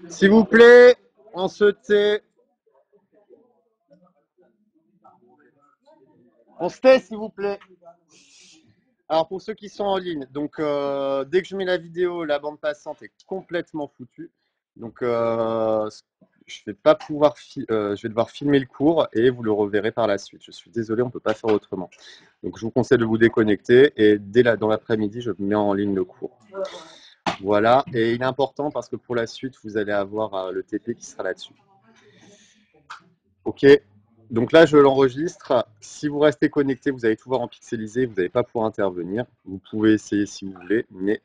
S'il vous plaît, on se tait. On se tait, s'il vous plaît. Alors, pour ceux qui sont en ligne, donc dès que je mets la vidéo, la bande passante est complètement foutue. Donc, je vais pas pouvoir, je vais devoir filmer le cours et vous le reverrez par la suite. Je suis désolé, on ne peut pas faire autrement. Donc, je vous conseille de vous déconnecter et dans l'après-midi, je mets en ligne le cours. Voilà, et il est important parce que pour la suite, vous allez avoir le TP qui sera là-dessus. Ok, donc là, je l'enregistre. Si vous restez connecté, vous allez tout voir en pixelisé, vous n'allez pas pouvoir intervenir. Vous pouvez essayer si vous voulez, mais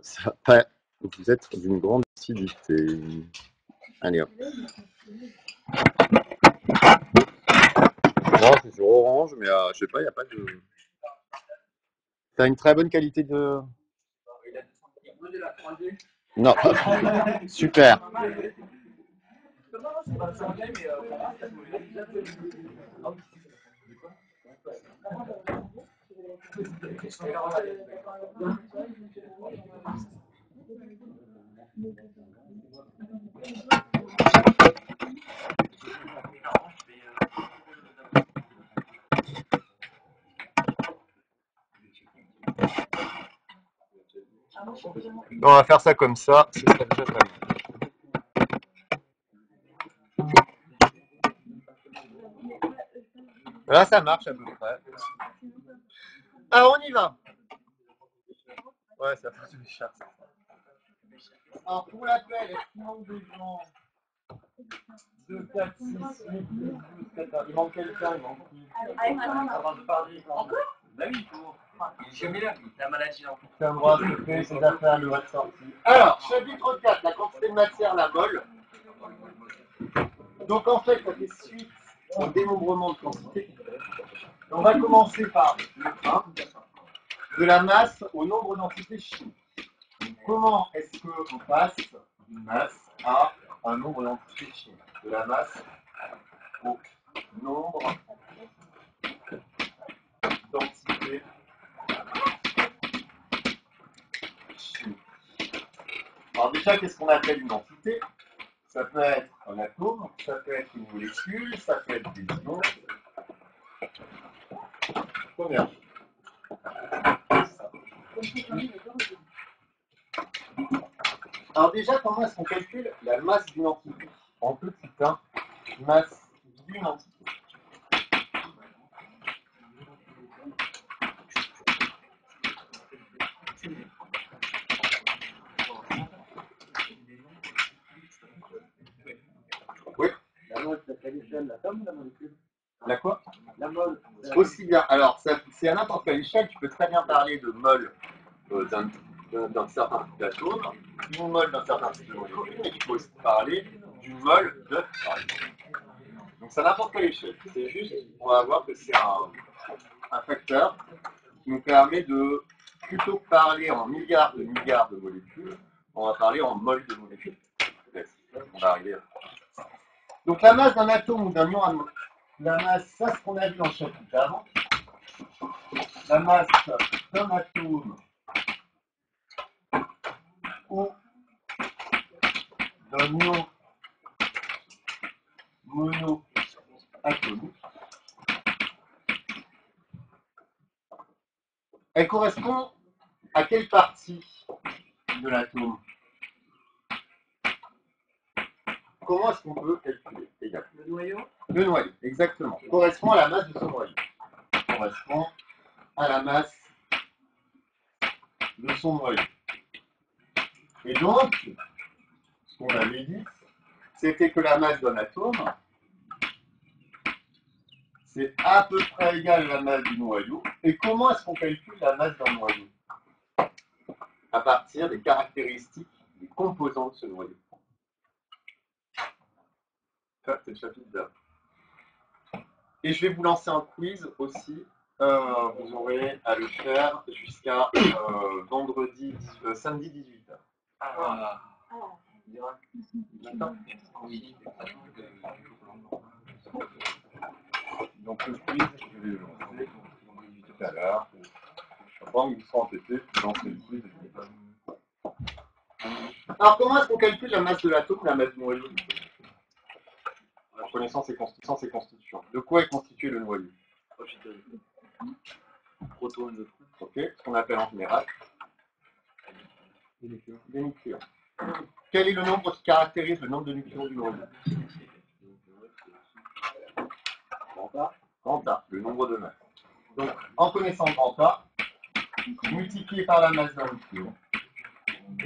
ça va pas vous être d'une grande utilité. Allez, hop. Moi, c'est sur Orange, mais je sais pas, il n'y a pas de... T'as une très bonne qualité de... Non, super. On va faire ça comme ça, ce serait déjà pas mal. Là, ça marche à peu près. Ah, on y va. Ouais, ça fait du cher. Alors, pour l'appel, est-ce qu'il manque des gens 2, 4, 6, 8, 10, 12, 14. Il manque quelqu'un, il manque qui avant de parler. Encore? Bah oui, pour. Il est jamais là, la maladie là. Tu as le droit de faire ses affaires, le droit de sortie. Alors, chapitre 4, la quantité de matière, la mole. Donc, en fait, ça fait suite au dénombrement de quantité. On va commencer par le 1, de la masse au nombre d'entités chimiques. Donc, comment est-ce qu'on passe d'une masse à un nombre d'entités chimiques? De la masse au nombre d'entités chimiques. Alors déjà, qu'est-ce qu'on appelle une entité? Ça peut être un atome, ça peut être une molécule, ça peut être des ions. Première chose. Alors déjà, comment est-ce qu'on calcule la masse d'une entité? En petit 1, masse d'une entité. Oui. La mole, c'est à l'échelle de l'atome ou la molécule? La quoi? La mole. Aussi bien. Alors, c'est à n'importe quelle échelle. Tu peux très bien parler de mole d'un certain type d'atome, une mole d'un certain type de molécule, mais tu peux aussi parler d'une mole de, par exemple. Donc, c'est à n'importe quelle échelle. C'est juste, on va voir que c'est un facteur qui nous permet de, plutôt que parler en milliards de molécules, on va parler en moles de molécules. On va arriver à... Donc la masse d'un atome ou d'un ion, la masse, ça c'est ce qu'on a vu dans le chapitre d'avant. La masse d'un atome ou d'un ion monoatomique, elle correspond à quelle partie de l'atome? Comment est-ce qu'on peut calculer? Le noyau? Le noyau, exactement. Correspond à la masse de ce noyau. Correspond à la masse de son noyau. Et donc, ce qu'on avait dit, c'était que la masse d'un atome, c'est à peu près égal à la masse du noyau. Et comment est-ce qu'on calcule la masse d'un noyau? À partir des caractéristiques des composants de ce noyau. Ça, c'est le chapitre d'avant. Et je vais vous lancer un quiz aussi. Vous aurez à le faire jusqu'à vendredi, samedi 18h. Ah. D'accord. Donc le quiz, je vais le lancer tout à l'heure. Bon, ils sont entêtés, je lancerai le quiz. Alors, comment est-ce qu'on calcule la masse de l'atome, la masse du noyau? En connaissant ses constituants. De quoi est constitué le noyau? Proton et neutrons. Ok, ce qu'on appelle en général des nucléons. Quel est le nombre qui caractérise le nombre de nucléons du noyau? Grand A, le nombre de masses. Donc, en connaissant grand A, multiplié par la masse d'un nucléon,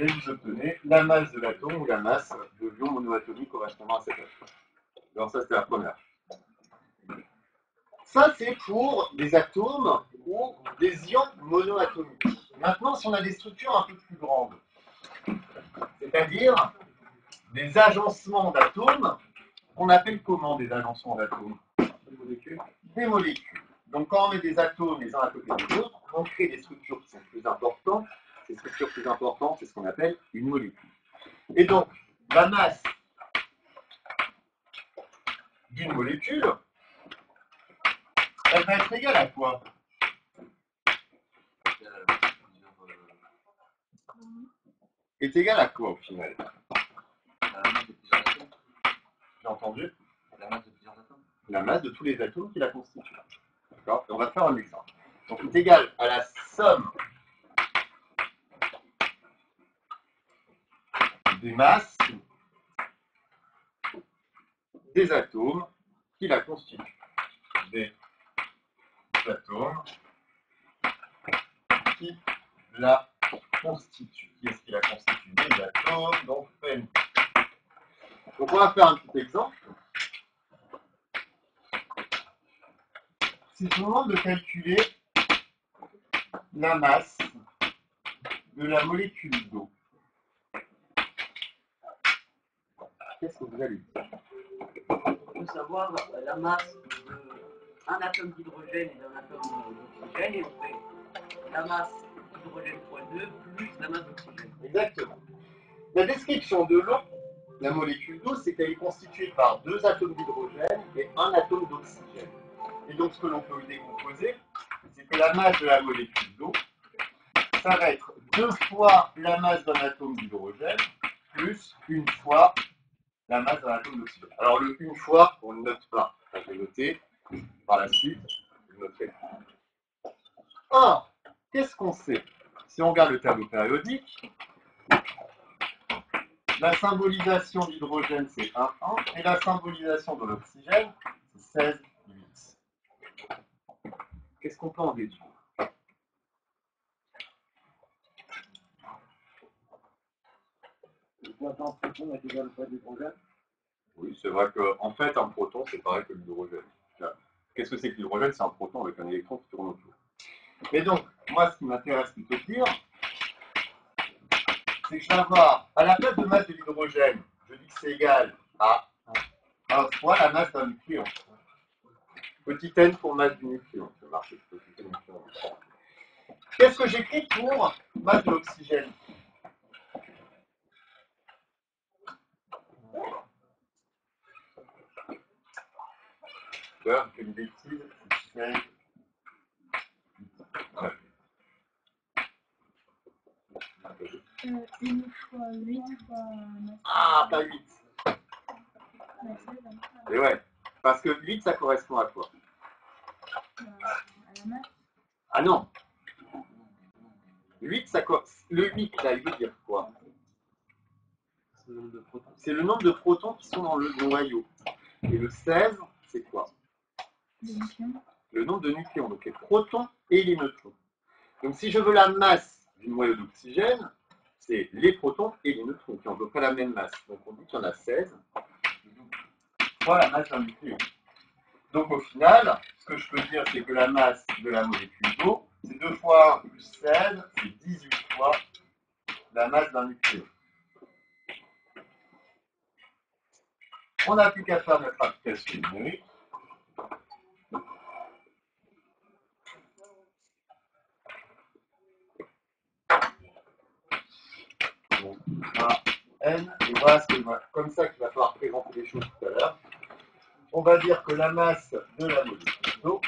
et vous obtenez la masse de l'atome ou la masse de l'ion monoatomique correspondant à cet atome. Alors ça, c'était la première. Ça, c'est pour des atomes ou des ions monoatomiques. Maintenant, si on a des structures un peu plus grandes, c'est-à-dire des agencements d'atomes, qu'on appelle comment des agencements d'atomes? Des molécules. Donc quand on met des atomes les uns à côté des autres, on crée des structures qui sont plus importantes. Ces structures plus importantes, c'est ce qu'on appelle une molécule. Et donc, la masse d'une molécule, elle va être égale à quoi? Est égale à quoi au final? J'ai entendu? La masse de plusieurs atomes. La masse de tous les atomes qui la constituent. D'accord? Et on va faire un exemple. Donc c'est égal à la somme des masses des atomes qui la constituent. Des atomes qui la constituent. Qui est-ce qui la constitue? Des atomes, donc N. Donc on va faire un petit exemple. Si je vous demande de calculer la masse de la molécule d'eau, qu'est-ce que vous allez dire? Il faut savoir la masse d'un atome d'hydrogène et d'un atome d'oxygène, et on fait la masse d'hydrogène fois 2 plus la masse d'oxygène. Exactement. La description de l'eau, la molécule d'eau, c'est qu'elle est constituée par 2 atomes d'hydrogène et 1 atome d'oxygène. Et donc ce que l'on peut décomposer, c'est que la masse de la molécule d'eau, ça va être 2 fois la masse d'un atome d'hydrogène plus 1 fois la masse d'un atome d'oxygène. Alors le 1 fois, on ne note pas. Ça, je vais noter par la suite. Je noterai. Or, qu'est-ce qu'on sait? Si on regarde le tableau périodique, la symbolisation d'hydrogène, c'est 1, 1, et la symbolisation de l'oxygène, c'est 16, 8. Qu'est-ce qu'on peut en déduire? Le poids d'un proton est égal au poids de l'hydrogène. Oui, c'est vrai qu'en fait, un proton, c'est pareil que l'hydrogène. Qu'est-ce que c'est que l'hydrogène? C'est un proton avec un électron qui tourne autour. Et donc, moi, ce qui m'intéresse plutôt de dire, c'est que je vais avoir, à la place de masse de l'hydrogène, je dis que c'est égal à 1 fois la masse d'un nucléon. Petit n pour masse du nucléon. Ça marche, petit n nucléon. Qu'est-ce que j'écris pour masse de l'oxygène? D'ailleurs, je fais une bêtise. Une fois 8 fois masse. Ah, pas 8. Et ouais, parce que 8, ça correspond à quoi? À la masse. Ah non. 8, ça le 8, là, il veut dire quoi? C'est le nombre de protons. C'est le nombre de protons qui sont dans le noyau. Et le 16, c'est quoi? Le nombre de nucléons, donc les protons et les neutrons. Donc si je veux la masse du noyau d'oxygène, c'est les protons et les neutrons qui ont à peu près la même masse. Donc on dit qu'il y en a 16 fois la masse d'un nucléon. Donc au final, ce que je peux dire, c'est que la masse de la molécule d'eau, c'est 2 fois 1 plus 16, c'est 18 fois la masse d'un nucléon. On n'a plus qu'à faire notre application numérique. Donc, A, N, et voilà comme ça qu'il va falloir présenter les choses tout à l'heure. On va dire que la masse de la molécule d'eau,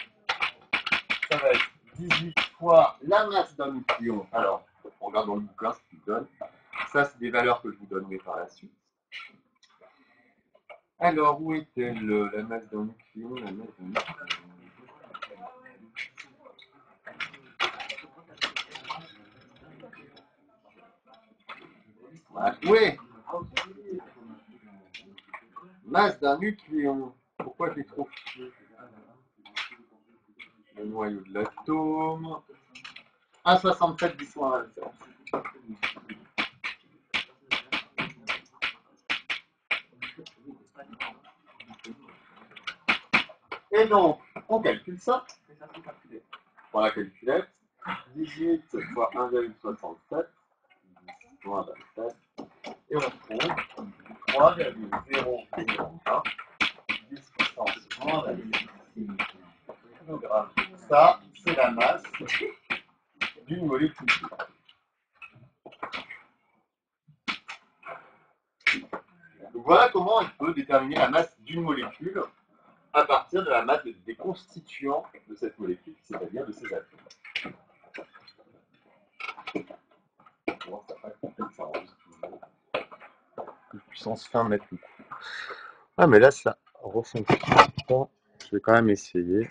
ça va être 18 fois la masse d'un nucléon. Alors, on regarde dans le bouquin ce qu'il donne. Ça, c'est des valeurs que je vous donnerai par la suite. Alors, où est-elle la masse d'un nucléon? La masse d'un nucléon. Oui, masse d'un nucléon. Pourquoi j'ai trop fiché? Le noyau de l'atome. 1,67 10 moins 27. Et donc, on calcule ça. Pour la calculette. 18 fois 1,67 moins 27. Et on trouve 3,001 10 puissance moins 26 kg. Ça, c'est la masse d'une molécule. Donc voilà comment on peut déterminer la masse d'une molécule à partir de la masse des constituants de cette molécule, c'est-à-dire de ses atomes. Bon, ça va être ça enregistre toujours. Puissance fin mètre le coup. Ah mais là ça refonctionne pas. Je vais quand même essayer.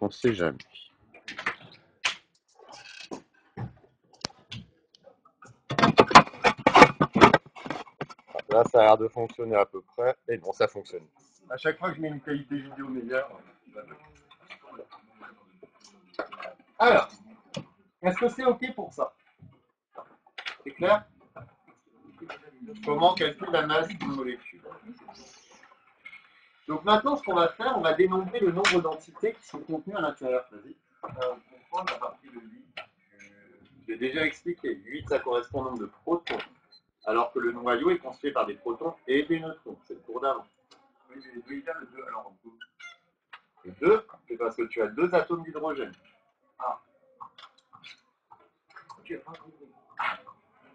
On sait jamais. Là ça a l'air de fonctionner à peu près. Et bon, ça fonctionne. À chaque fois que je mets une qualité vidéo meilleure. Alors, est-ce que c'est OK pour ça? C'est clair? Comment on calcule la masse d'une molécule? Donc maintenant, ce qu'on va faire, on va dénombrer le nombre d'entités qui sont contenues à l'intérieur. Vas-y. Pourquoi la partie de 8 Je l'ai déjà expliqué. 8, ça correspond au nombre de protons, alors que le noyau est constitué par des protons et des neutrons. C'est le cours d'avant. Oui, j'ai le 2. Alors, on peut... Le 2, c'est parce que tu as 2 atomes d'hydrogène. Ah.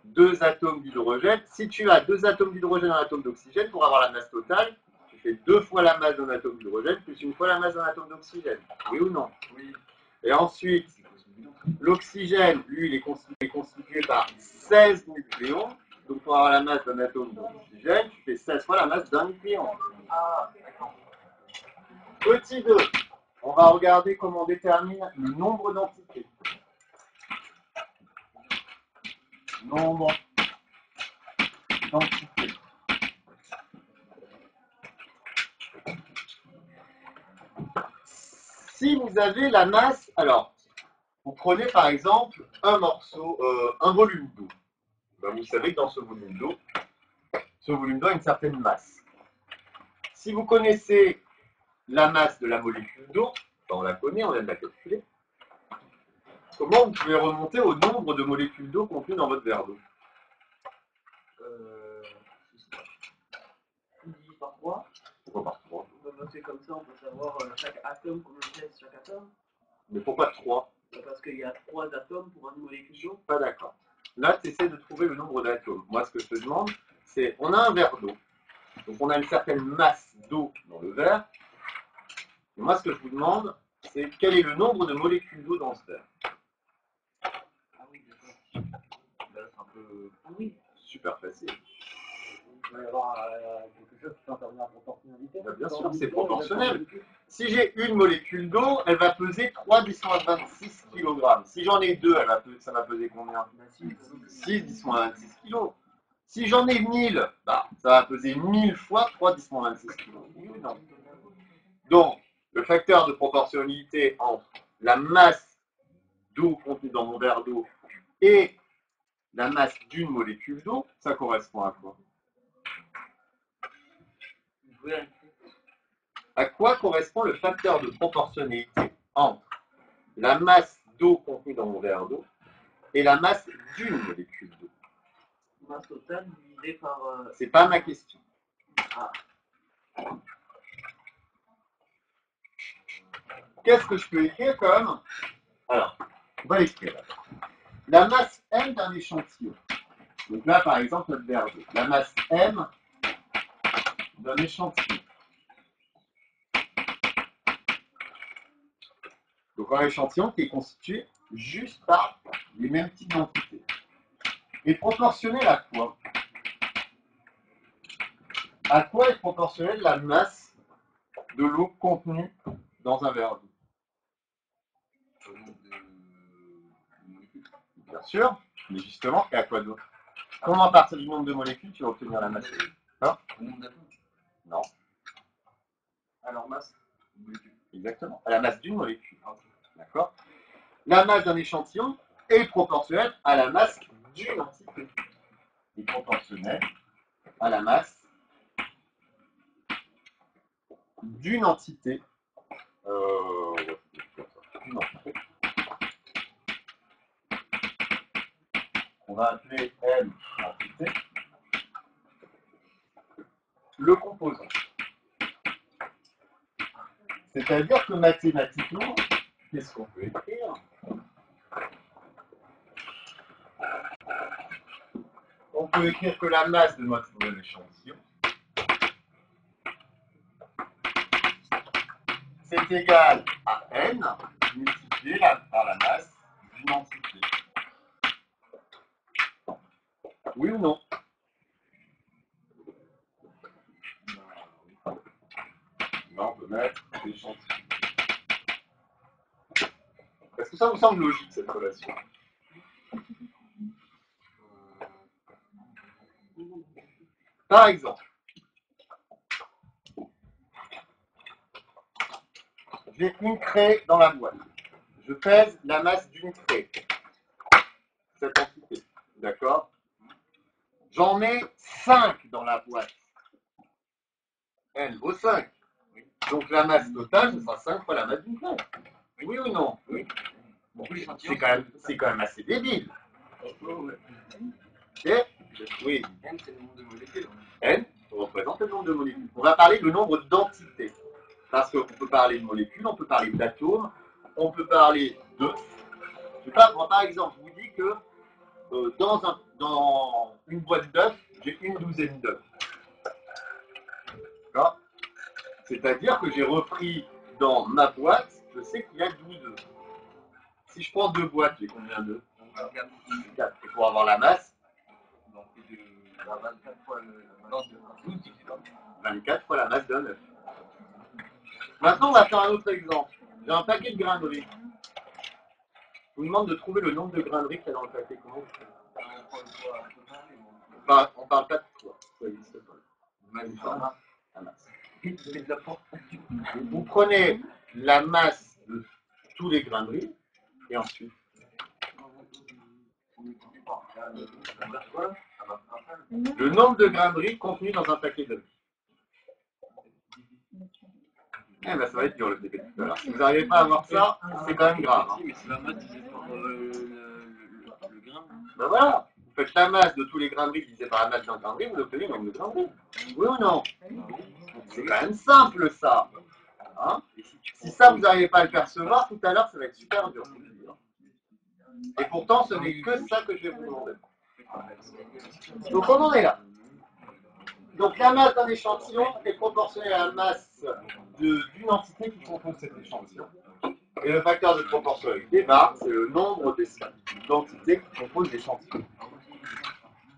2 atomes d'hydrogène. Si tu as 2 atomes d'hydrogène et un atome d'oxygène, pour avoir la masse totale, tu fais 2 fois la masse d'un atome d'hydrogène plus 1 fois la masse d'un atome d'oxygène. Oui ou non? Oui. Et ensuite, l'oxygène, lui, il est constitué par 16 nucléons. Donc pour avoir la masse d'un atome d'oxygène, tu fais 16 fois la masse d'un nucléon. Ah, d'accord. Petit 2, on va regarder comment on détermine le nombre d'entités. Nombre d'entités. Si vous avez la masse, alors, vous prenez par exemple un morceau, un volume d'eau. Ben, vous savez que dans ce volume d'eau a une certaine masse. Si vous connaissez la masse de la molécule d'eau, ben on la connaît, on vient de la calculer. Comment vous pouvez remonter au nombre de molécules d'eau contenues dans votre verre d'eau? On divise par 3. Pourquoi par 3? C'est comme ça, on peut savoir chaque atome, combien pèse chaque atome. Mais pourquoi 3? Parce qu'il y a 3 atomes pour une molécule d'eau. Pas d'accord. Là, tu essaies de trouver le nombre d'atomes. Moi, ce que je te demande, c'est, on a un verre d'eau. Donc, on a une certaine masse d'eau dans le verre. Et moi, ce que je vous demande, c'est quel est le nombre de molécules d'eau dans ce verre. Ah oui, d'accord. Là, c'est un peu super facile. Il va y avoir quelque chose qui peut intervenir en proportionnalité. Bien sûr, c'est proportionnel. Si j'ai une molécule d'eau, elle va peser 3 10 moins 26 kg. Si j'en ai deux, ça va peser combien? 6 10 moins 26 kg. Si j'en ai 1000, bah, ça va peser 1000 fois 3 10 moins 26 kg. Oui ou non? Donc, le facteur de proportionnalité entre la masse d'eau contenue dans mon verre d'eau et la masse d'une molécule d'eau, ça correspond à quoi? À quoi correspond le facteur de proportionnalité entre la masse d'eau contenue dans mon verre d'eau et la masse d'une molécule d'eau? Masse totale divisée par... C'est pas ma question. Ah. Qu'est-ce que je peux écrire comme? Alors, on va l'écrire. La masse M d'un échantillon. Donc là, par exemple, notre verre d'eau. La masse M d'un échantillon. Donc un échantillon qui est constitué juste par les mêmes types d'entités. Et proportionnel à quoi? À quoi est proportionnelle la masse de l'eau contenue dans un verre d'eau? Bien sûr, mais justement, et à quoi d'autre? Comment à partir du nombre de molécules tu vas obtenir la masse? Hein? Le nombre d'atomes. Non. Alors masse. Exactement. À la masse d'une molécule. D'accord? La masse d'un échantillon est proportionnelle à la masse d'une entité. Est proportionnelle à la masse d'une entité. D'une entité. On va appeler M entité. Le composant. C'est-à-dire que mathématiquement, qu'est-ce qu'on peut écrire? On peut écrire que la masse de notre échantillon, c'est égal à n multiplié par la masse d'une entité. Oui ou non? Non, on peut mettre l'échantillon. Est-ce que ça vous semble logique, cette relation? Par exemple, j'ai une craie dans la boîte. Je pèse la masse d'une craie. Cette entité. D'accord? J'en mets 5 dans la boîte. N vaut 5. Donc la masse totale, ce sera 5 fois la masse d'une craie. Oui ou non? Oui. Bon, c'est quand même assez débile. Okay? Oui. N, c'est le nombre de molécules. N représente le nombre de molécules. On va parler du nombre d'entités. Parce qu'on peut parler de molécules, on peut parler d'atomes, on peut parler de... Je sais pas, moi par exemple, je vous dis que dans une boîte d'œufs, j'ai une douzaine d'œufs. D'accord? C'est-à-dire que j'ai repris dans ma boîte, je sais qu'il y a 12 œufs. Si je prends 2 boîtes, j'ai combien d'œufs? 4. Et pour avoir la masse, 24 fois la masse d'un œuf. Maintenant, on va faire un autre exemple. J'ai un paquet de grains de riz. Je vous demande de trouver le nombre de grains de riz qu'il y a dans le paquet. Comment vous faites? On parle pas de poids. Ça n'existe pas. La masse. Vous prenez la masse de tous les grains de riz et ensuite le nombre de grains de riz contenus dans un paquet de riz. Eh ben, ça va être dur le TP tout à l'heure. Si vous n'arrivez pas à avoir ça, c'est quand même grave. Mais c'est la masse divisée par le grain. Ben voilà. Vous faites la masse de tous les grains de riz divisé par la masse d'un grain de riz, vous obtenez le nombre de grains de riz. Oui ou non? C'est quand même simple ça. Hein? Si ça, vous n'arrivez pas à le percevoir, tout à l'heure, ça va être super dur. Et pourtant, ce n'est que ça que je vais vous demander. Donc, on en est là. Donc, la masse d'un échantillon est proportionnelle à la masse d'une entité qui compose cet échantillon. Et le facteur de proportionnalité, c'est le nombre d'entités qui composent l'échantillon.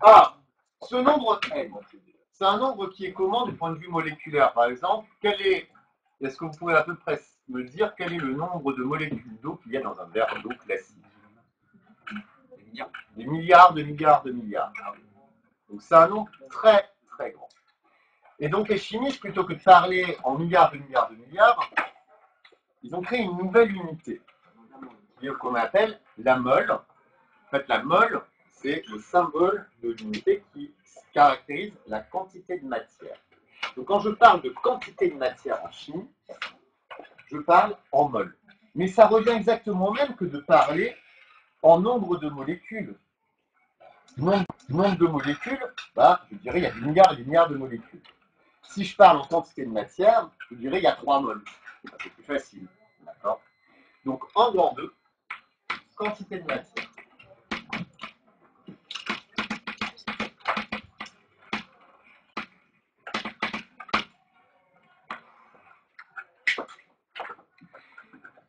Ah, ce nombre n, c'est un nombre qui est comment du point de vue moléculaire? Par exemple, est-ce que vous pouvez à peu près me dire quel est le nombre de molécules d'eau qu'il y a dans un verre d'eau classique? Des milliards de milliards de milliards. Donc c'est un nombre très très grand. Et donc les chimistes, plutôt que de parler en milliards de milliards de milliards, ils ont créé une nouvelle unité qu'on appelle la mole. En fait, la mole, c'est le symbole de l'unité qui caractérise la quantité de matière. Donc quand je parle de quantité de matière en chimie, je parle en mol. Mais ça revient exactement au même que de parler en nombre de molécules. Nombre de molécules, je dirais il y a des milliards et des milliards de molécules. Si je parle en quantité de matière, je dirais il y a 3 moles. C'est plus facile. D'accord? Donc en grand 2, quantité de matière.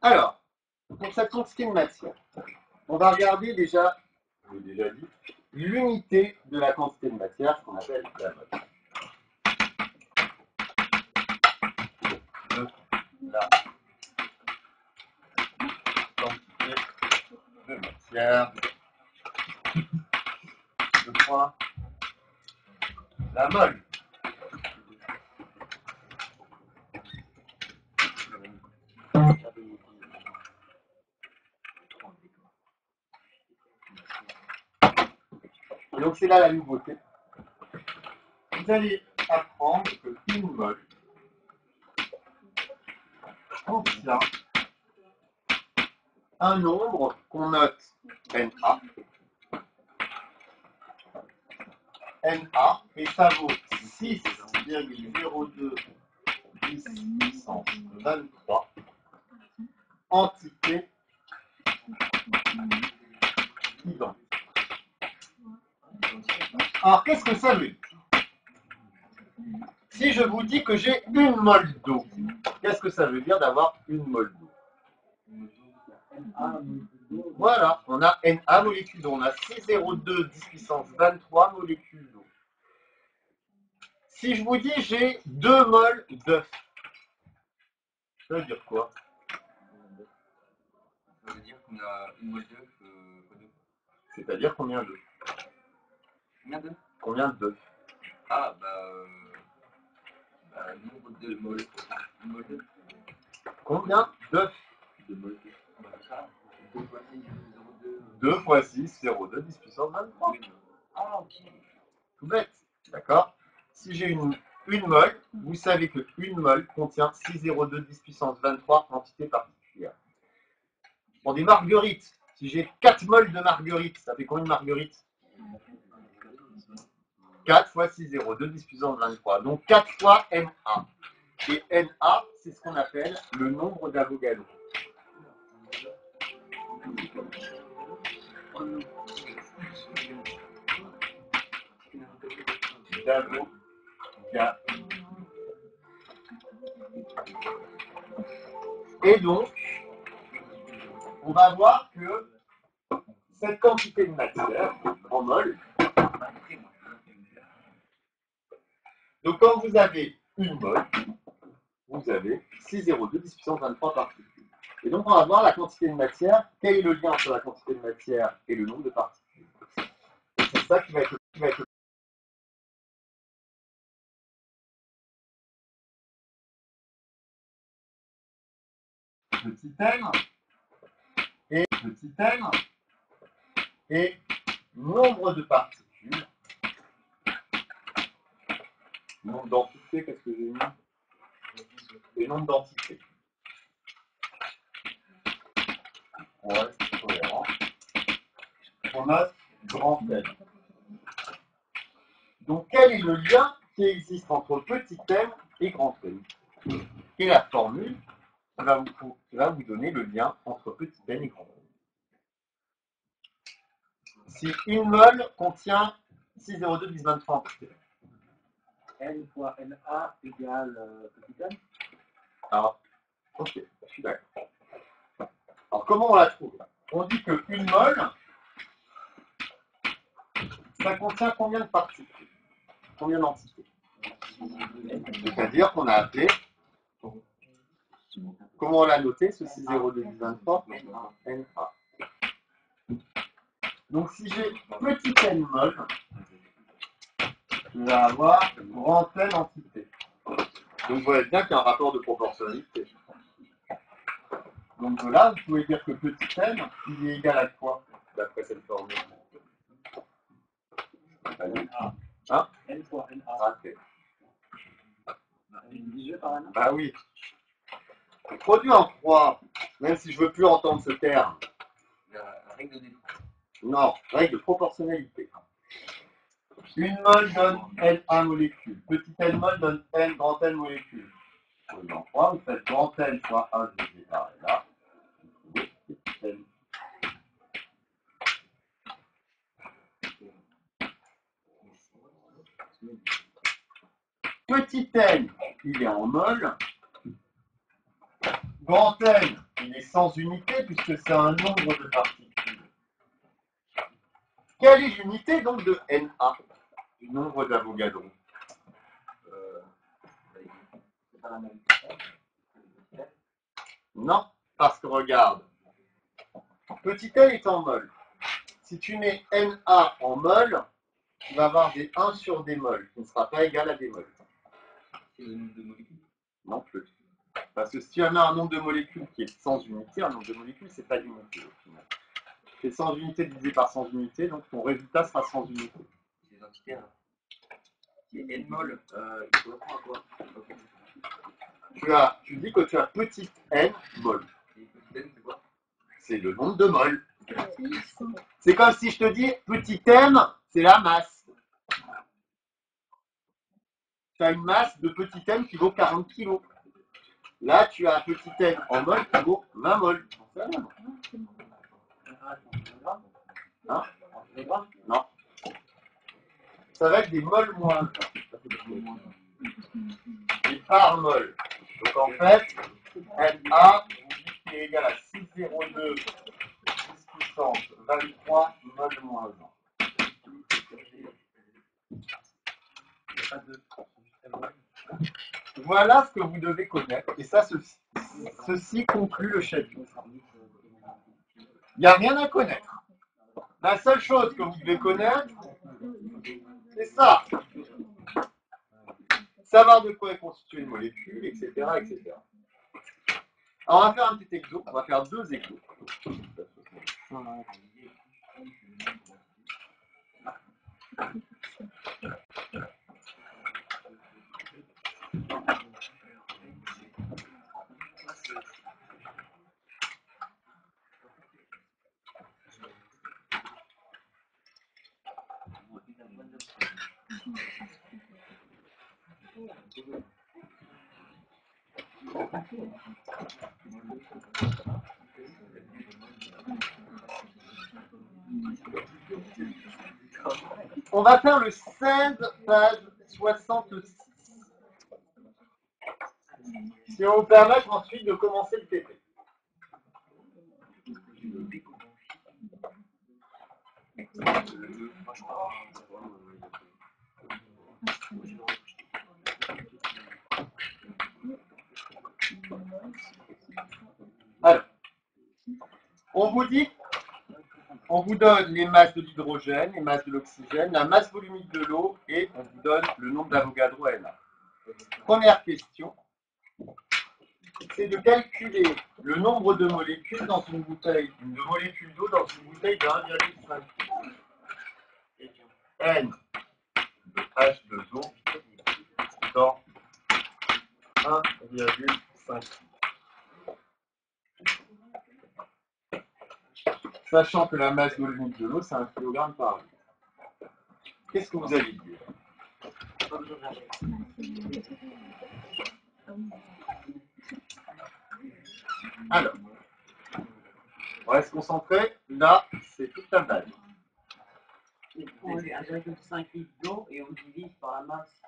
Alors, Donc cette quantité de matière, on va regarder déjà, je l'ai déjà dit, l'unité de la quantité de matière, ce qu'on appelle la mole. De la quantité de matière, de fois la mole. Donc c'est là la nouveauté. Vous allez apprendre que une mole contient un nombre qu'on note Na. Na, et ça vaut 6,02 10 puissance 23 entités identiques. Alors, qu'est-ce que ça veut dire? Si je vous dis que j'ai une mole d'eau, qu'est-ce que ça veut dire d'avoir une mole d'eau? Voilà, on a Na molécules d'eau, on a 6,02 10 puissance 23 molécules d'eau. Si je vous dis j'ai 2 moles d'œuf, ça veut dire quoi? Ça veut dire qu'on a une mole d'œuf, C'est-à-dire combien d'œufs? combien d'œufs? Combien d'œufs? Ah, nombre de moles. Une mole d'œuf. Combien d'œufs? De moles d'œuf. Ça. 2 fois 6, 0,2, 10 puissance 23. Ah, ok. Tout bête, d'accord? Si j'ai une mole, vous savez que une mole contient 6,02 10 puissance 23 entités particulières. Pour des marguerites, si j'ai 4 moles de marguerites, ça fait combien de marguerites? 4 fois 6,02 10 puissance 23. Donc 4 fois Na. Et Na, c'est ce qu'on appelle le nombre d'Avogadro. D'Avogadro. Et donc, on va voir que cette quantité de matière en mol, donc quand vous avez une mol, vous avez 6,02 10 puissance 23 particules. Et donc on va voir la quantité de matière, quel est le lien entre la quantité de matière et le nombre de particules. Et c'est ça qui va être petit n et nombre de particules. Nombre d'entités, qu'est-ce que j'ai mis? Et nombre d'entités. Ouais, c'est cohérent. On note grand N. Donc quel est le lien qui existe entre petit n et grand N? Quelle est la formule qui va vous donner le lien entre petit n et grand N? Si une mole contient 6,02 10 23 entités. N fois Na égale petit n. Alors, ok, je suis d'accord. Alors, comment on la trouve? On dit qu'une mole, ça contient combien de particules? Combien d'entités? C'est-à-dire qu'on a appelé, comment on l'a noté, ce 6,02 10 23? Na. Donc, si j'ai petit n mol, je vais avoir grand n entité. Donc, vous voyez bien qu'il y a un rapport de proportionnalité. Donc, de là, vous pouvez dire que petit n, il est égal à quoi, d'après cette formule? Hein? N fois Na. Raté. Divisé par Na. Ah oui. Produit en 3, même si je ne veux plus entendre ce terme. La règle de Newton. Non, règle de proportionnalité. Une mole donne Na molécules. Petit n mol donne n grand N molécules. Produit en 3, vous faites grand N fois 1 divisé par là. Petit n. Petit n, il est en mol. Grand N, il est sans unité puisque c'est un nombre de particules. Quelle est l'unité donc de Na, du nombre d'Avogadro? C'est pas la même. Non, parce que regarde, petit n est en mol. Si tu mets Na en mol, tu vas avoir des 1 sur des mols, qui ne sera pas égal à des mols. C'est le nombre de molécules. Non plus. Parce que si tu as un nombre de molécules qui est sans unité, un nombre de molécules, c'est pas l'unité au final. C'est sans unité divisé par sans unité, donc ton résultat sera sans unité. C'est les entités alors. Et N mol, il correspond à quoi? Tu dis que tu as petit n mol. Et petit N, c'est quoi? C'est le nombre de mols. C'est comme si je te dis petit m, c'est la masse. Tu as une masse de petit m qui vaut 40 kg. Là, tu as un petit n en mol qui vaut 20 mols. Hein? Non. Ça va être des mols moins 1. Et par mol. Donc en fait, Na, qui est égal à 6,02 10 puissance 23 mol moins 1. Voilà ce que vous devez connaître. Et ça, ceci conclut le chapitre. Il n'y a rien à connaître. La seule chose que vous devez connaître, c'est ça. Savoir de quoi est constituée une molécule, etc., etc. Alors, on va faire un petit exo. On va faire 2 exos. On va faire le 16, page 66. Ce qui va vous permettre ensuite de commencer le TP. Alors, on vous donne les masses de l'hydrogène, les masses de l'oxygène, la masse volumique de l'eau et on vous donne le nombre d'Avogadro à Na. Première question, c'est de calculer le nombre de molécules dans une bouteille, de molécules d'eau dans une bouteille de 1,5 N de H2O dans 1,5. Sachant que la masse volumique de l'eau, c'est 1 kg par litre. Qu'est-ce que vous allez dire? Alors, on va se concentrer. Là, c'est toute la base. On a 1,5 litre d'eau et on divise par la masse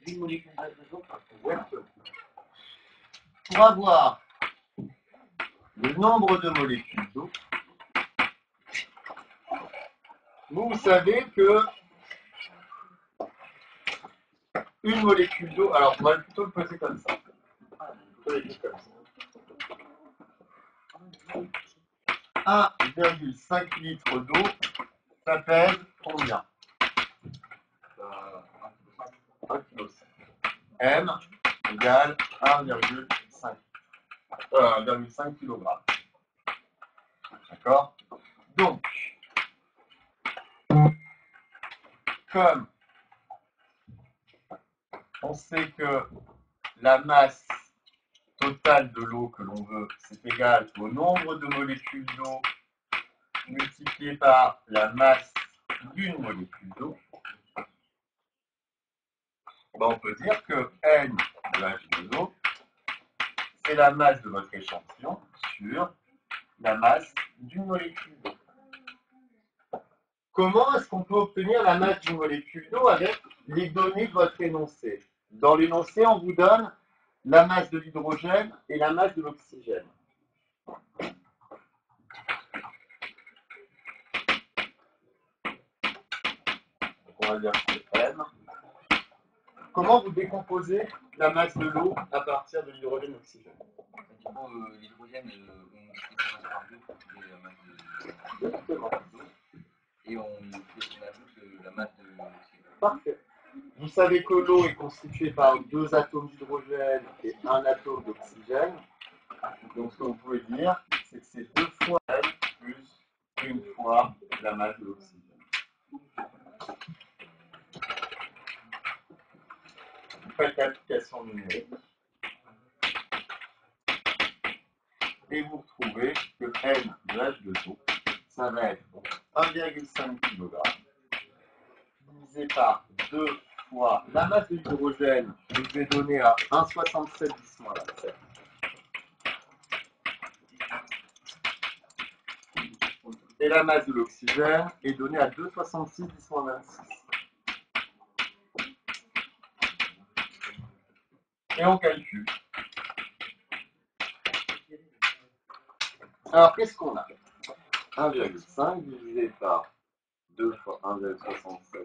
d'une molécule d'H2O. Pour avoir le nombre de molécules d'eau, vous savez que une molécule d'eau, alors on va plutôt le poser comme ça. Plutôt l'écrire comme ça. 1,5 litres d'eau, ça pèse combien? 1 kg. M égale 1,5 kg. D'accord? Donc, comme on sait que la masse totale de l'eau que l'on veut, c'est égal au nombre de molécules d'eau multiplié par la masse d'une molécule d'eau, ben on peut dire que N de H2O, c'est la masse de votre échantillon sur la masse d'une molécule d'eau. Comment est-ce qu'on peut obtenir la masse d'une molécule d'eau avec les données de votre énoncé? Dans l'énoncé, on vous donne la masse de l'hydrogène et la masse de l'oxygène. On va dire que c'est M. Comment vous décomposez la masse de l'eau à partir de l'hydrogène et de l'oxygène? Du coup, l'hydrogène, on multiplie par 2 pour trouver la masse de Exactement. et on ajoute la masse de l'oxygène. Parfait. Vous savez que l'eau est constituée par 2 atomes d'hydrogène et 1 atome d'oxygène. Donc ce que vous pouvez dire, c'est que c'est 2 fois N plus 1 fois la masse de l'oxygène. Vous faites l'application numérique. Et vous retrouvez que N de H2O, ça va être 1,5 kg divisé par 2 fois la masse de l'hydrogène, je vous ai donné à 1,67 10-27. Et la masse de l'oxygène est donnée à 2,66 10-26. Et on calcule. Alors, qu'est-ce qu'on a? 1,5 divisé par 2 fois 1,67.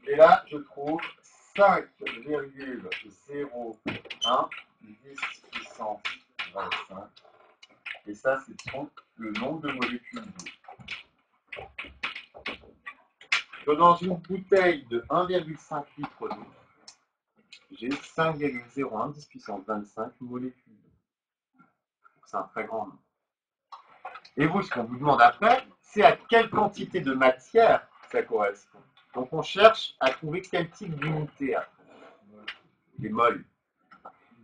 Et là, je trouve 5,01 10 puissance 25. Et ça, c'est le nombre de molécules d'eau. Que dans une bouteille de 1,5 litres d'eau, j'ai 5,01 10 puissance 25 molécules d'eau. C'est un très grand nombre. Et vous, ce qu'on vous demande après, c'est à quelle quantité de matière ça correspond. Donc on cherche à trouver quel type d'unité après. Les moles.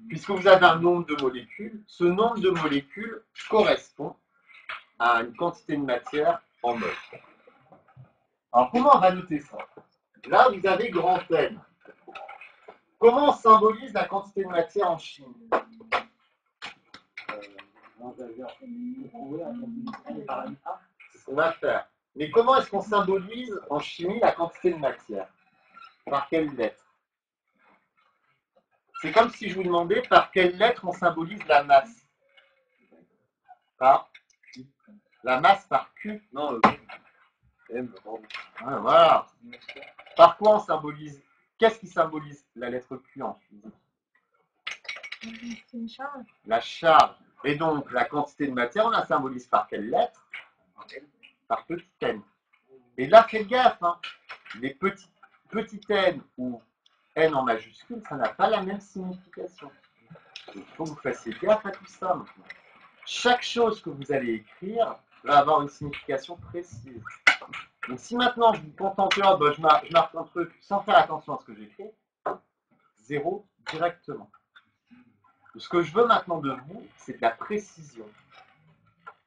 Puisque vous avez un nombre de molécules, ce nombre de molécules correspond à une quantité de matière en moles. Alors comment on va noter ça? Là, vous avez grand N. Comment on symbolise la quantité de matière en chimie? C'est ce qu'on va faire. Mais comment est-ce qu'on symbolise en chimie la quantité de matière? Par quelle lettre? C'est comme si je vous demandais par quelle lettre on symbolise la masse. Par la masse par Q. Non, M, pardon. Ouais, voilà. Par quoi on symbolise? Qu'est-ce qui symbolise la lettre Q en physique? C'est une charge. La charge. Et donc, la quantité de matière, on la symbolise par quelle lettre? Par petit n. Et là, faites gaffe, hein. Les petits n ou n en majuscule, ça n'a pas la même signification. Il faut que vous fassiez gaffe à tout ça maintenant. Chaque chose que vous allez écrire va avoir une signification précise. Donc si maintenant je vous contentez, je marque un truc sans faire attention à ce que j'écris, 0 directement. Ce que je veux maintenant de vous, c'est de la précision.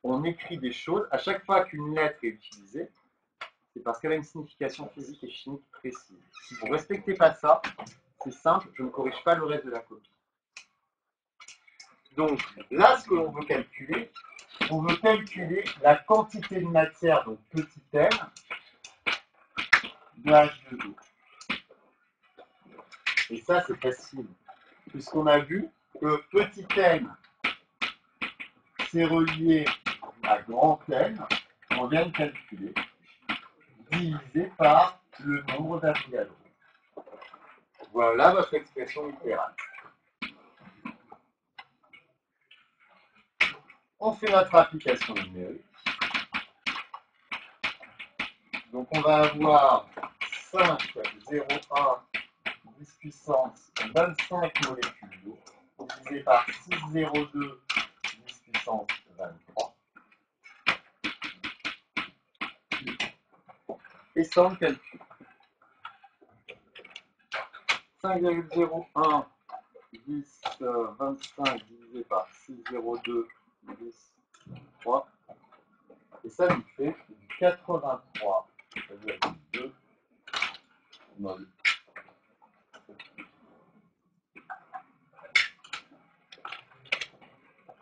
On écrit des choses, à chaque fois qu'une lettre est utilisée, c'est parce qu'elle a une signification physique et chimique précise. Si vous ne respectez pas ça, c'est simple, je ne corrige pas le reste de la copie. Donc là, ce que l'on veut calculer, on veut calculer la quantité de matière, donc petit n, de H2O. Et ça, c'est facile, puisqu'on a vu que petit n, c'est relié à grand N, on vient de calculer, divisé par le nombre d'Avogadro. Voilà votre expression littérale. On fait notre application numérique. Donc on va avoir 5,01 10 puissance 25 molécules d'eau, divisé par 6,02 10 puissance 23. Et ça, on calcule. 5,01 10 25 divisé par 6,02 10 3. Et ça nous fait du 83,2 mol.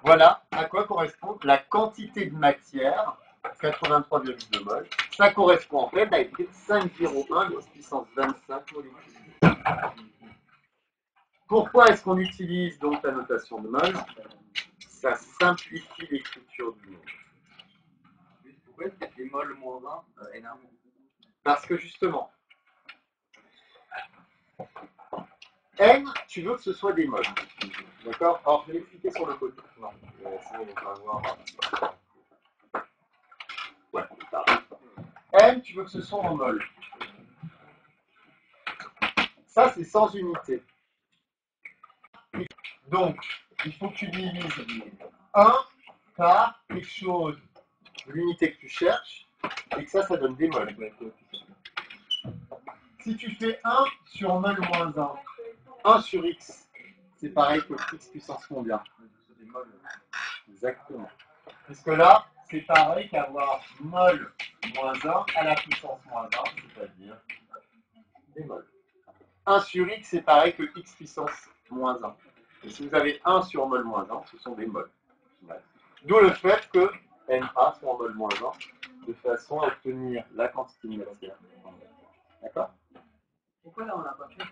Voilà à quoi correspond la quantité de matière 83,2 mol. Ça correspond en fait à écrire 5,01 10 puissance 25 molécules. Pourquoi est-ce qu'on utilise donc la notation de mol? Ça simplifie l'écriture du mot. Pourquoi est-ce que les moles moins 1 énorme? Parce que justement, N, tu veux que ce soit des moles. D'accord? Alors, je vais l'expliquer sur le côté. Non, sinon on va avoir. Ouais, pardon. N, tu veux que ce soit en mol. Ça, c'est sans unité. Donc, il faut que tu divises 1 par quelque chose de l'unité que tu cherches, et que ça donne des moles. Si tu fais 1 sur mol moins 1 sur x, c'est pareil que x puissance combien? Exactement. Puisque là, c'est pareil qu'avoir mol moins 1 à la puissance moins 1, c'est-à-dire des moles. 1 sur x, c'est pareil que x puissance moins 1. Et si vous avez 1 sur mol moins 1, ce sont des moles. D'où le fait que NA soit en mol moins 1, de façon à obtenir la quantité de matière. D'accord? Pourquoi là on l'a pas fait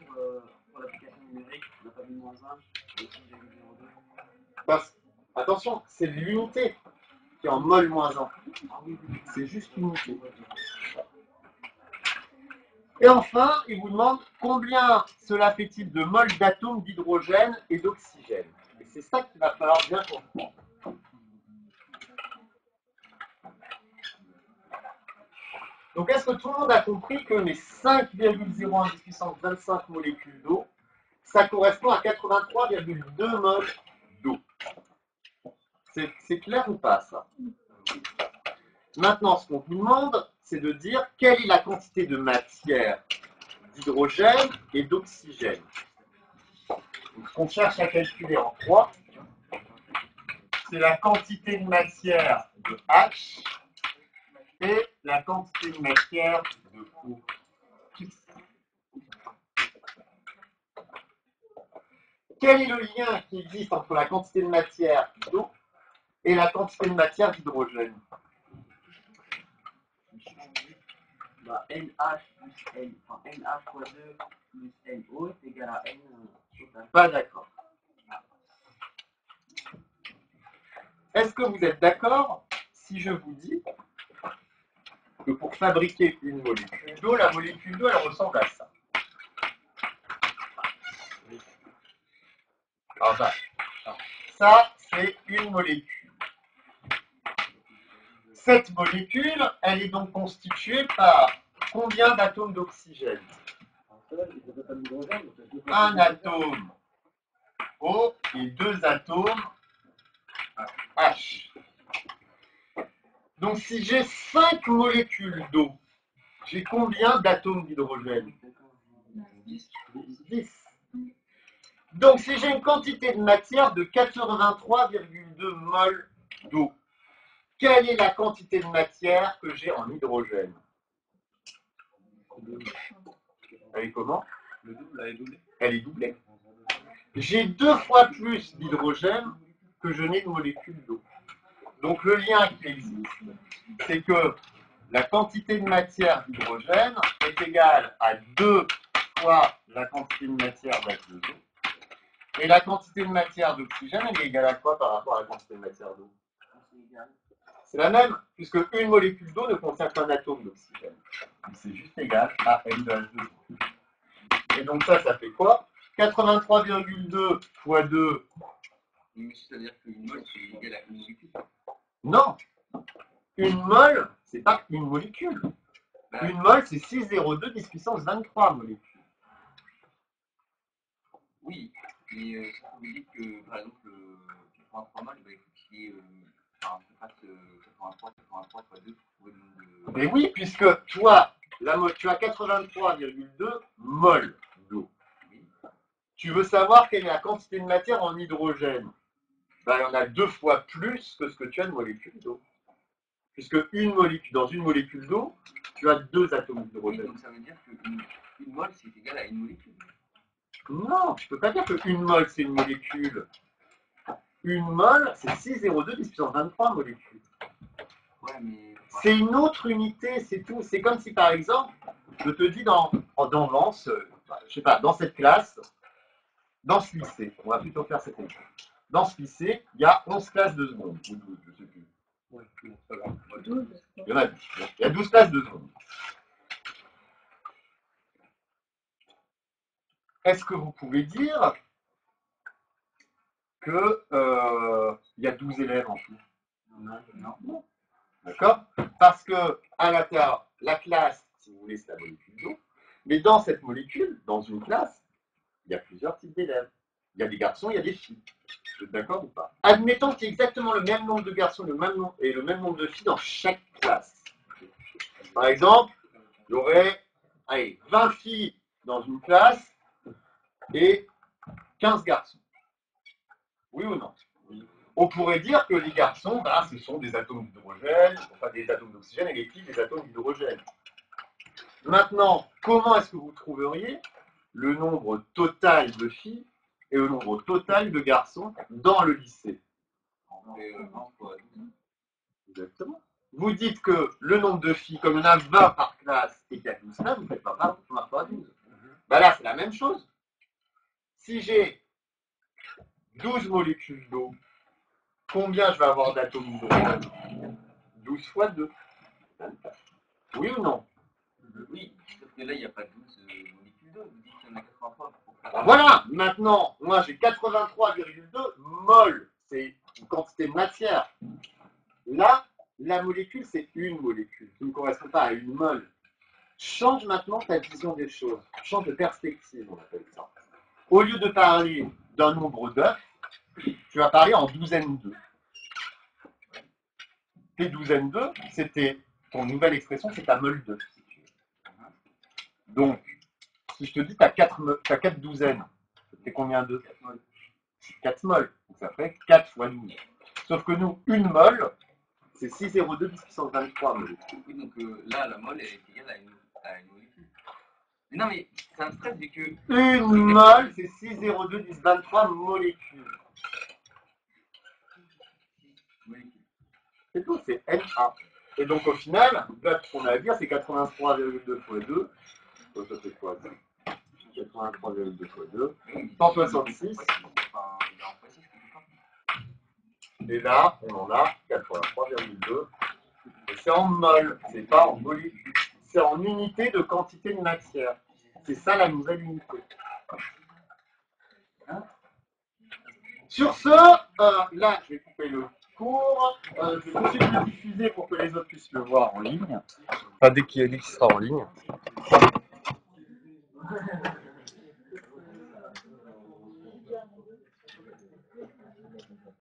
pour l'application numérique? On n'a pas mis moins 1 et 6,02. Parce, attention, c'est l'unité qui est en mol moins 1. Ah oui, oui. C'est juste l'unité. Et enfin, il vous demande combien cela fait-il de mol d'atomes d'hydrogène et d'oxygène. Et c'est ça qu'il va falloir bien comprendre. Donc, est-ce que tout le monde a compris que mes 5,01 10 puissance 25 molécules d'eau, ça correspond à 83,2 mol d'eau? C'est clair ou pas, ça? Maintenant, ce qu'on vous demande, c'est de dire quelle est la quantité de matière d'hydrogène et d'oxygène. Ce qu'on cherche à calculer en 3, c'est la quantité de matière de H et la quantité de matière de O. Quel est le lien qui existe entre la quantité de matière d'eau et la quantité de matière d'hydrogène? Bah, NH plus N, enfin NH fois 2 plus NO est égal à N total. Pas d'accord. Est-ce que vous êtes d'accord si je vous dis que pour fabriquer une molécule d'eau, la molécule d'eau, elle ressemble à ça? Enfin, ça, c'est une molécule. Cette molécule, elle est donc constituée par combien d'atomes d'oxygène? Un atome O et 2 atomes H. Donc si j'ai 5 molécules d'eau, j'ai combien d'atomes d'hydrogène? 10. Donc si j'ai une quantité de matière de 83,2 mol d'eau, quelle est la quantité de matière que j'ai en hydrogène? Elle est comment? Elle est doublée. J'ai 2 fois plus d'hydrogène que je n'ai de molécules d'eau. Donc le lien qui existe, c'est que la quantité de matière d'hydrogène est égale à 2 fois la quantité de matière d'H2O. Et la quantité de matière d'oxygène, elle est égale à quoi par rapport à la quantité de matière d'eau? C'est la même, puisque une molécule d'eau ne contient qu'un atome d'oxygène. C'est juste égal à N de H2O. Et donc ça fait quoi? 83,2 fois 2. Mais c'est-à-dire qu'une mole, c'est égal à une molécule. Non. Une mole, c'est pas une molécule. Une mole, c'est 6,02 10 puissance 23 molécules. Oui, mais ça veut dire que, par exemple, 83 moles, il faut qu'il y ait, enfin, je fasse 83 fois 2 pour trouver le nombre de... Mais oui, puisque toi, tu as 83,2 mol d'eau. Tu veux savoir quelle est la quantité de matière en hydrogène? Ben, il y en a 2 fois plus que ce que tu as de molécules d'eau. Puisque dans une molécule d'eau, tu as 2 atomes Oui, d'hydrogène. donc ça veut dire qu'une mole, c'est égal à une molécule. Non, tu ne peux pas dire qu'une mol, c'est une molécule. Une mol, c'est 6,02 10 puissance 23 molécules. Ouais, mais. C'est une autre unité, c'est tout. C'est comme si, par exemple, je te dis dans je sais pas, dans cette classe, dans ce lycée, on va plutôt faire cette exemple. Dans ce lycée, il y a 11 classes de seconde, ou 12, je ne sais plus. Oui, ça va. 12. Il y en a 10. Il y a 12 classes de seconde. Est-ce que vous pouvez dire que il y a 12 élèves en tout? Non. D'accord? Parce que à l'intérieur, la classe, si vous voulez, c'est la molécule d'eau. Mais dans cette molécule, dans une classe, il y a plusieurs types d'élèves. Il y a des garçons, il y a des filles. Vous êtes d'accord ou pas? Admettons qu'il y ait exactement le même nombre de garçons et le même nombre de filles dans chaque classe. Par exemple, il y aurait 20 filles dans une classe et 15 garçons. Oui ou non? Oui. On pourrait dire que les garçons, ce sont des atomes d'hydrogène, enfin des atomes d'oxygène, et les filles des atomes d'hydrogène. Maintenant, comment est-ce que vous trouveriez le nombre total de filles et le nombre total de garçons dans le lycée? On fait 20 fois 12. Exactement. Vous dites que le nombre de filles, comme il y en a 20 par classe et qu'il y a 12 classes, vous ne faites pas par 12. Là, c'est la même chose. Si j'ai 12 molécules d'eau, combien je vais avoir d'atomes d'hydrogène? 12 fois 2. 24. Oui ou non? Oui, sauf que là, il n'y a pas 12 molécules d'eau. Vous dites qu'il y en a 83 pour faire. Voilà, maintenant, moi j'ai 83,2 mol. C'est une quantité de matière. Là, la molécule, c'est une molécule qui ne correspond pas à une mol. Change maintenant ta vision des choses. Change de perspective, on appelle ça. Au lieu de parler d'un nombre d'œufs, tu vas parler en douzaine d'œufs. Tes douzaines d'œufs, c'était ton nouvelle expression, c'est ta mol d'œufs. Donc, si je te dis tu as 4 douzaines, ça fait combien d'œufs? 4 moles. Donc ça fait 4 fois 12. Sauf que nous, une mole, c'est 6,02 puissance 23 molécules. Oui, donc là, la mole, elle est égale à une molécule. Mais non, mais ça me stresse vu que. Une mole, c'est 6,02 10 23 molécules. C'est tout, c'est Na. Et donc au final, là, ce qu'on a à dire, c'est 83,2 fois 2. Ça fait quoi? 83,2 fois 2. 166. Et là, on en a 83,2. Et c'est en mol, c'est pas en molécule. C'est en unité de quantité de matière. C'est ça la nouvelle unité. Sur ce, là, je vais couper le cours. Je vais tout de suite le diffuser pour que les autres puissent le voir en ligne. Enfin, dès qu'il sera en ligne.